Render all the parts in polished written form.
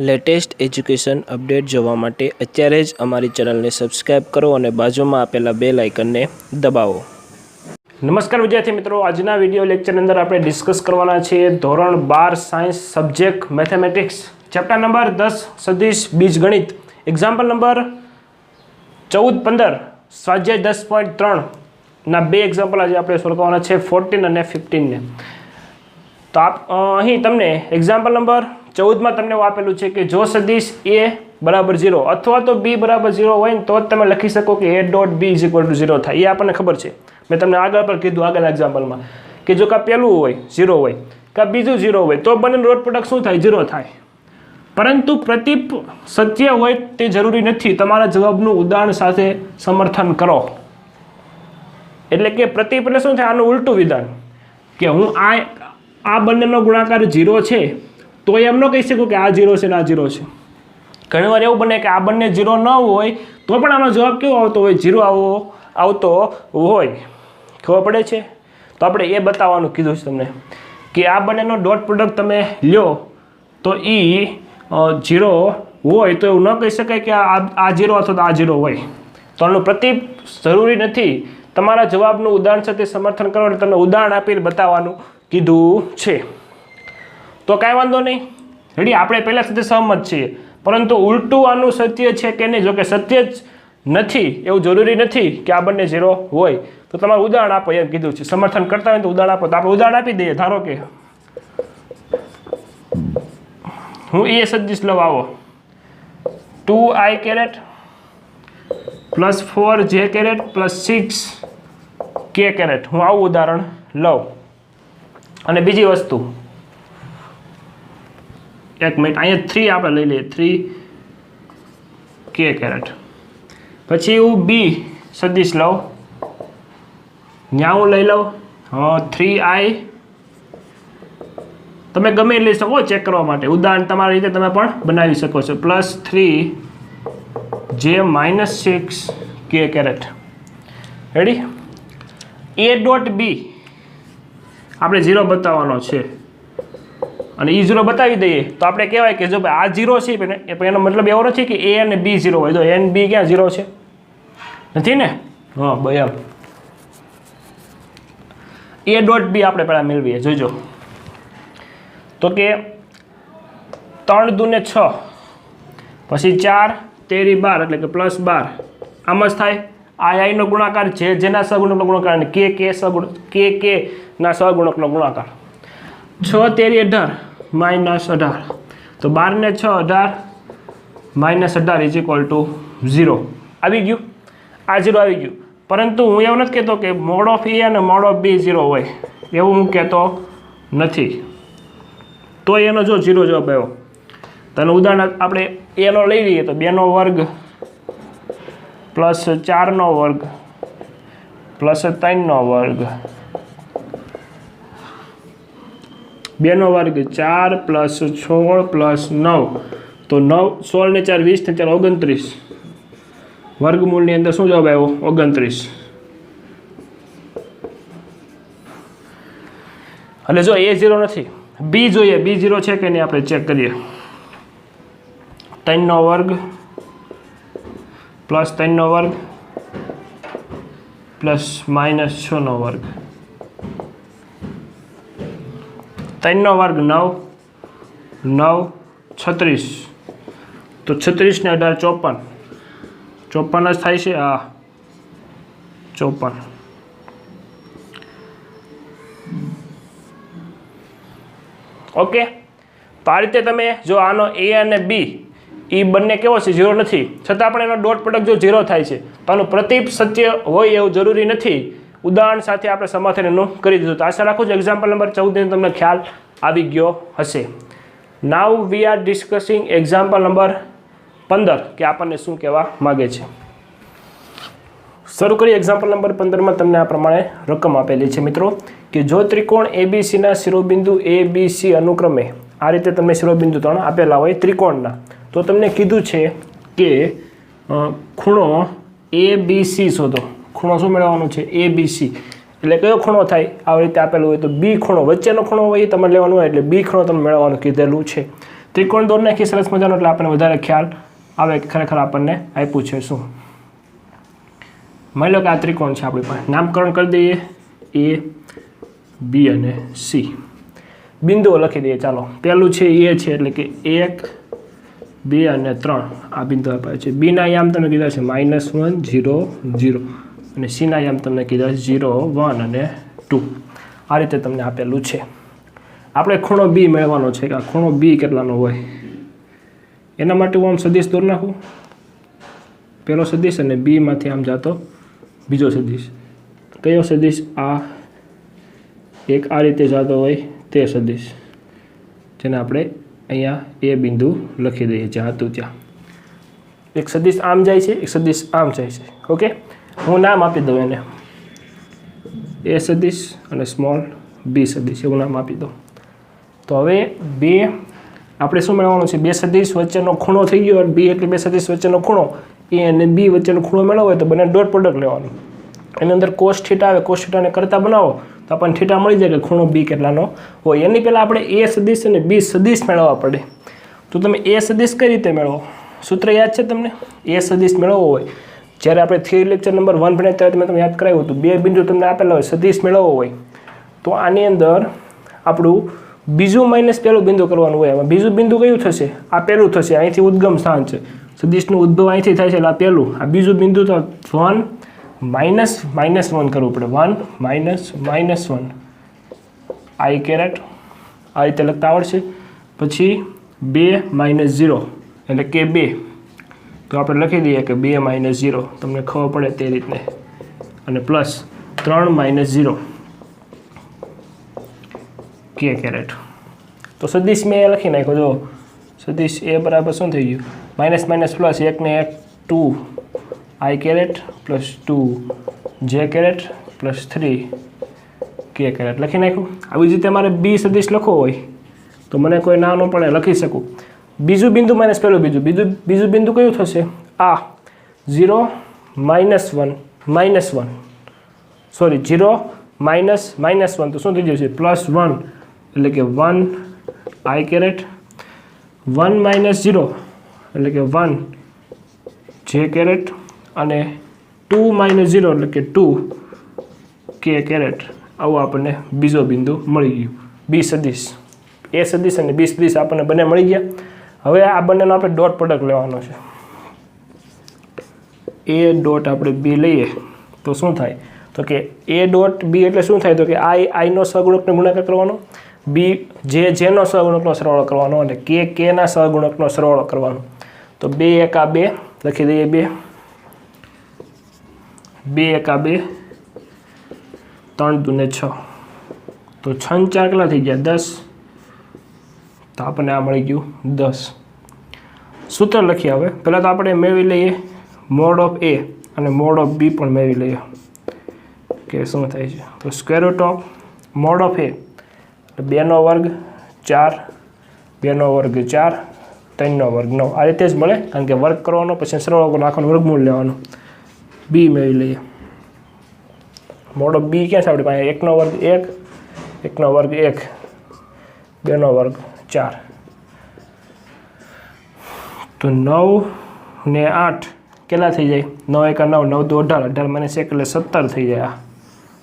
Latest education update જોવા માટે અત્યારે જ અમારી ચેનલને સબસ્ક્રાઇબ કરો અને બાજુમાં આપેલા બેલ આઇકનને દબાવો. નમસ્કાર વિદ્યાર્થી મિત્રો, આજના વિડીયો લેક્ચરની અંદર આપણે ડિસ્કસ કરવાના છીએ ધોરણ 12 science subject mathematics chapter number 10 સદિશ બીજગણિત એક્ઝામ્પલ નંબર 14-15 સ્વાધ્યાય 10.3 ના બે એક્ઝામ્પલ આજે આપણે સોલ્વ કરવાના છે 14 અને 15 ને. તો અહીં તમને એક્ઝામ્પલ નંબર 14 માં તમને આપેલું છે કે જો સદિશ a બરાબર 0 અથવા તો b બરાબર 0 હોય તો જ તમે લખી શકો કે a dot b is equal to 0 થાય. એ આપણને ખબર છે, મેં તમને આગળ પર કીધું આગળના એક્ઝામ્પલમાં કે જો કા પહેલું હોય 0 હોય કા બીજું 0 હોય તો બંનેનું ડોટ પ્રોડક્ટ શું થાય? 0 થાય. પરંતુ પ્રતીપ સત્ય હોય તે જરૂરી નથી. તમારા જવાબનું ઉદાહરણ સાથે સમર્થન કરો. એટલે કે પ્રતીપ એટલે શું થાય? આનું ઉલટું વિધાન કે હું આ બંનેનો ગુણાકાર 0 છે તો એમ ન કહી શકું કે આ 0 છે ને આ 0 છે. ઘણીવાર એવું બને કે આ બંને 0 ન હોય તો પણ આનો જવાબ કેવો આવતો હોય? 0 આવતો હોય. ખબર પડે છે? તો આપણે એ બતાવવાનું કીધું છે તમને કે આ બંનેનો ડોટ પ્રોડક્ટ તમે લ્યો તો એ 0 હોય તો એવું ન કહી શકાય કે આ 0 અથવા તો આ 0 હોય. તો આનું પ્રતીપ જરૂરી નથી. તમારા જવાબનું ઉદાહરણ સાથે સમર્થન કરો એટલે તમને ઉદાહરણ આપીને બતાવવાનું કીધું છે. તો કાંઈ વાંધો નહીં, રેડી. આપણે પહેલાં સાથે સહમત છીએ, પરંતુ ઉલટું આનું સત્ય છે કે નહીં? જો કે સત્ય જ નથી એવું જરૂરી નથી કે આ બંને 0 હોય. તો તમારું ઉદાહરણ આપો એમ કીધું છે. સમર્થન કરતા હોય તો ઉદાહરણ આપો. તો આપણે ઉદાહરણ આપી દઈએ. ધારો કે હું એ સદિશ લઉં, આવો 2i caret plus 4j caret plus 6k caret. હું આવું ઉદાહરણ લઉં. અને બીજી વસ્તુ, એક મિનિટ, અહીંયા 3 આપણે લઈ લઈએ, 3k કેરેટ. પછી હું b સદિશ લઉં, ત્યાં હું લઈ લઉં 3i. તમે ગમે લઈ શકો ચેક કરવા માટે. ઉદાહરણ તમારી રીતે તમે પણ બનાવી શકો છો. Plus 3j minus 6k caret. Ready? a dot b આપણે 0 બતાવવાનો છે અને એ 0 બતાવી દઈએ તો આપણે કહેવાય કે જો ભાઈ આ 0 છે એનો મતલબ એવો નથી કે a અને b 0 હોય. તો a અને b ક્યાં 0 છે? નથી ને? હા ભાઈ, એમ a ડોટ b આપણે પહેલાં મેળવીએ. જોઈજો તો કે 3 દૂને 6 પછી 4 તેરી 12 એટલે કે પ્લસ 12. આમ જ થાય. I નો ગુણાકાર જેના સહગુણકનો ગુણાકાર અને k ના સહગુણકનો ગુણાકાર. 6 તેરી 18 માઇનસ 18. તો 12 ને 6 18 માઇનસ 18 ઇઝ ઇક્વલ ટુ 0. આવી ગયું? આ 0 આવી ગયું. પરંતુ હું એવું નથી કહેતો કે મોડ ઓફ a અને મોડ ઓફ b 0 હોય, એવું હું કહેતો નથી. તો એનો જો 0 જવાબ આવ્યો તો એનું ઉદાહરણ આપણે એનો લઈ લઈએ તો 2 નો વર્ગ પ્લસ 4 નો વર્ગ પ્લસ 3 નો વર્ગ, 2 નો વર્ગ 4 પ્લસ 16 પ્લસ 9. તો 9 16 ને 4 20 ને 4 29. વર્ગમૂળની અંદર શું જવાબ આવ્યો? 29. એટલે જો a 0 નથી, b જોઈએ. b 0 છે કે નહીં આપણે ચેક કરીએ. 3 નો વર્ગ પ્લસ 3 નો વર્ગ પ્લસ માઇનસ 6 નો વર્ગ. 3 નો વર્ગ 9 9 36. તો 36 ને 18 54. 54 જ થાય છે. હા, 54. ઓકે. તો આ રીતે તમે જો આનો a અને b એ બંને કેવો છે? 0 નથી. છતાં પણ એનો ડોટ પ્રોડક્ટ જો 0 થાય છે તો આનું પ્રતીપ સત્ય હોય એવું જરૂરી નથી. ઉદાહરણ સાથે આપણે સમર્થન એનું કરી દીધું. તો આશા રાખું છું એક્ઝામ્પલ નંબર 14 તમને ખ્યાલ આવી ગયો હશે. Now we are discussing example number 15 કે આપણને શું કહેવા માગે છે. શરૂ કરીએ. એક્ઝામ્પલ નંબર 15માં તમને આ પ્રમાણે રકમ આપેલી છે મિત્રો કે જો ત્રિકોણ ABCના શિરોબિંદુ ABC અનુક્રમે આ રીતે તમને શિરોબિંદુ 3 આપેલા હોય ત્રિકોણના, તો તમને કીધું છે કે ખૂણો ABC શોધો. ખૂણો શું મેળવવાનો છે? ABC. એટલે કયો ખૂણો થાય? આવી રીતે આપેલું હોય તો B ખૂણો, વચ્ચેનો ખૂણો હોય એ તમારે લેવાનો હોય એટલે B ખૂણો તમે મેળવવાનું કીધેલું છે. ત્રિકોણ દોરી નાખી સરસ મજાનો, એટલે આપણને વધારે ખ્યાલ આવે કે ખરેખર આપણને આપ્યું છે શું. માની લો કે આ ત્રિકોણ છે આપણી પાસે, નામકરણ કરી દઈએ A, B અને C. બિંદુઓ લખી દઈએ. ચાલો, પહેલું છે A છે, એટલે કે 1, 2 અને 3 આ બિંદુ આપ્યા છે. B ના યામ તમને કીધા છે -1, 0, 0 અને C ના યામ તમને કીધા છે 0, 1 અને 2. આ રીતે તમને આપેલું છે. આપણે ખૂણો B મેળવવાનો છે કે આ ખૂણો B કેટલાનો હોય. એના માટે હું આમ સદિશ દોરી નાખું, પહેલો સદિશ, અને B માંથી આમ જાતો બીજો સદિશ. કયો સદિશ? આ એક આ રીતે જાતો હોય તે સદિશ, જેને આપણે અહીંયા એ બિંદુ લખી દઈએ જ્યાં હતું ત્યાં. એક સદિશ આમ જાય છે, એક સદિશ આમ જાય છે. ઓકે, હું નામ આપી દઉં એને, એ સદિશ અને સ્મોલ b સદિશ, એવું નામ આપી દઉં. તો હવે બે આપણે શું મેળવવાનું છે? બે સદિશ વચ્ચેનો ખૂણો થઈ ગયો. b એટલે બે સદિશ વચ્ચેનો ખૂણો, a અને b વચ્ચેનો ખૂણો મેળવવો હોય તો બંને ડોટ પ્રોડક્ટ લેવાનું. એની અંદર cos θ આવે, cos θ ને કરતા બનાવો તો આપણને θ મળી જાય કે ખૂણો b કેટલાનો હોય. એની પહેલાં આપણે a સદિશ અને b સદિશ મેળવવા પડે. તો તમે a સદિશ કઈ રીતે મેળવો? સૂત્ર યાદ છે તમને? a સદિશ મેળવવો હોય, જ્યારે આપણે થિયરી લેક્ચર નંબર 1 ભણ્યા ત્યારે મેં તમને યાદ કરાવ્યું હતું, બે બિંદુ તમને આપેલા હોય, સદિશ મેળવવો હોય તો આની અંદર આપણું બીજું માઇનસ પહેલું બિંદુ કરવાનું હોય. આમાં બીજું બિંદુ કયું થશે? આ પહેલું થશે. અહીંથી ઉદ્ગમ સ્થાન છે, સદિશનું ઉદ્ભવ અહીંથી થાય છે, એટલે આ પહેલું. આ બીજું બિંદુ તો 1 -1 કરવું પડે. 1 -1 I કેરેટ આ રીતે લખતા આવડશે. પછી 2 -0 એટલે કે 2, તો આપણે લખી દઈએ કે 2 -0, તમને ખબર પડે તે રીતને. અને પ્લસ 3 -0 કે કેરેટ. તો સદિશ મેં લખી નાખ્યો. જો સદિશ એ બરાબર શું થઈ ગયું? માઇનસ માઇનસ પ્લસ 1 ને 1 2 I caret plus 2 J caret plus 3 K caret લખી નાખ્યું. આવી રીતે મારે b સદિશ લખવો હોય તો મને કોઈ ના ન પડે, લખી શકું. બીજું બિંદુ માઇનસ પહેલું બીજું બિંદુ કયું થશે? આ 0 -1 સોરી 0 -1 તો શું થઈ જશે? +1 એટલે કે 1 I કેરેટ, 1 -0 એટલે કે 1 J કેરેટ અને 2 -0 એટલે કે 2 કે કેરેટ. આવું આપણને બીજો બિંદુ મળી ગયું. b સદિશ, a સદિશ અને b સદિશ આપણને બંને મળી ગયા. હવે આ બંનેનો આપણે ડોટ પ્રોડક્ટ લેવાનો છે. a ડોટ આપણે b લઈએ તો શું થાય? તો કે a ડોટ b એટલે શું થાય? તો કે i નો સહગુણકનો ગુણાકાર કરવાનો, b j નો સહગુણકનો સરવાળો કરવાનો અને k ના સહગુણકનો સરવાળો કરવાનો. તો 2 × 2 લખી દઈએ. 2 × 2 3 × 2 = 6. તો 6 ને 4 કેટલા થઈ ગયા? 10. તો આપણને આ મળી ગયું 10. સૂત્ર લખીએ. હવે પહેલાં તો આપણે મેળવી લઈએ મોડ ઓફ a અને મોડ ઓફ b પણ મેળવી લઈએ કે શું થાય છે. તો square root of mode of a 2 નો વર્ગ 4, 2 નો વર્ગ 4, 3 નો વર્ગ 9. આ રીતે જ મળે, કારણ કે વર્ગ કરવાનો પછી સરવાળો નાખવાનો, વર્ગમૂળ લેવાનું. b મેળવી લઈએ. મોડ ઓફ b ક્યાં છે આપણી પાસે? 1 નો વર્ગ 1, 1 નો વર્ગ 1, 2 નો વર્ગ 4. તો 9 ને 8 કેટલા થઈ જાય? 9 × 9, 9 × 2 18, 18 - 1 એટલે 17 થઈ જાય.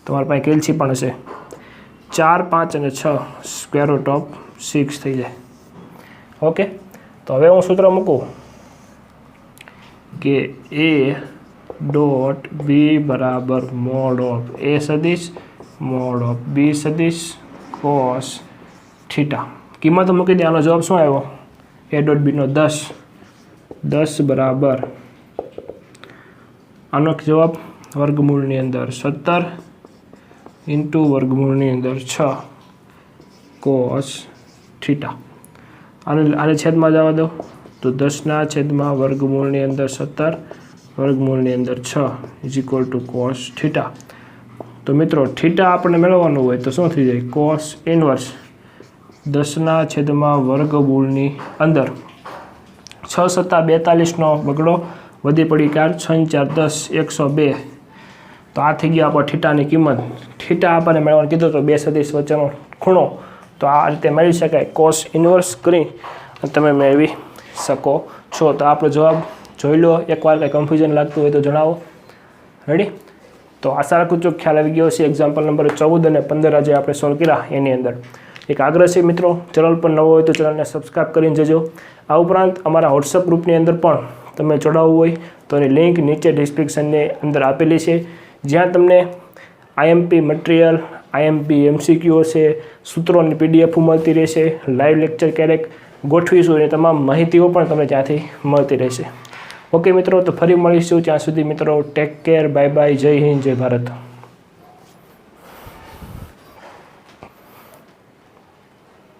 તમારી પાસે કેલ્સી પણ હશે. 4, 5 અને 6 સ્ક્વેર રૂટ ઓફ 6 થઈ જાય. ઓકે, તો હવે હું સૂત્ર મૂકું કે a ડોટ b બરાબર મોડ ઓફ a સદિશ મોડ ઓફ b સદિશ કોસ થીટા. કિંમતો મૂકી દે. આનો જવાબ શું આવ્યો? a ડોટ b નો 10 બરાબર, આનો જવાબ વર્ગમૂળની અંદર 17 ઇન્ટુ વર્ગમૂળની અંદર 6 કોસ થીટા. આને છેદમાં જવા દો તો 10 છેદમાં વર્ગમૂળની અંદર 17 વર્ગમૂળની અંદર 6 = કોસ થીટા. તો મિત્રો થીટા આપણે મેળવવાનું હોય તો શું થઈ જાય? કોસ ઇનવર્સ 10 છેદમાં વર્ગમૂળની અંદર 6 × 7 = 42નો બગડો, વધી પડી 4, 6 × 4 = 10, 102. તો આ થઈ ગયો આપણો થીટાની કિંમત. થીટા આપણને મેળવવાનું કીધું તો બે સદિશ વચ્ચેનો ખૂણો, તો આ રીતે મેળવી શકાય. કોસ ઇનવર્સ કરી તમે મેળવી શકો છો. તો આપણો જવાબ જોઈ લો એકવાર. કંઈ કન્ફ્યુઝન લાગતું હોય તો જણાવો. રેડી? તો આશા રાખું છું ખ્યાલ આવી ગયો છે. એક્ઝામ્પલ નંબર 14 અને 15 આજે આપણે સોલ્વ કર્યા. એની અંદર એક આગ્રહ છે મિત્રો, ચેનલ પર નવો હોય તો ચેનલને સબસ્ક્રાઈબ કરીને જજો. આ ઉપરાંત અમારા વોટ્સઅપ ગ્રુપની અંદર પણ તમે જોડાવવું હોય તો એની લિંક નીચે ડિસ્ક્રિપ્શનની અંદર આપેલી છે, જ્યાં તમને આઈએમપી મટીરિયલ, આઈએમપી MCQ છે, સૂત્રોની PDF મળતી રહેશે, લાઈવ લેક્ચર ક્યારેક ગોઠવીશું એ તમામ માહિતીઓ પણ તમને ત્યાંથી મળતી રહેશે. ઓકે મિત્રો, તો ફરી મળીશું. ત્યાં સુધી મિત્રો ટેક કેર, બાય બાય, જય હિન્દ, જય ભારત.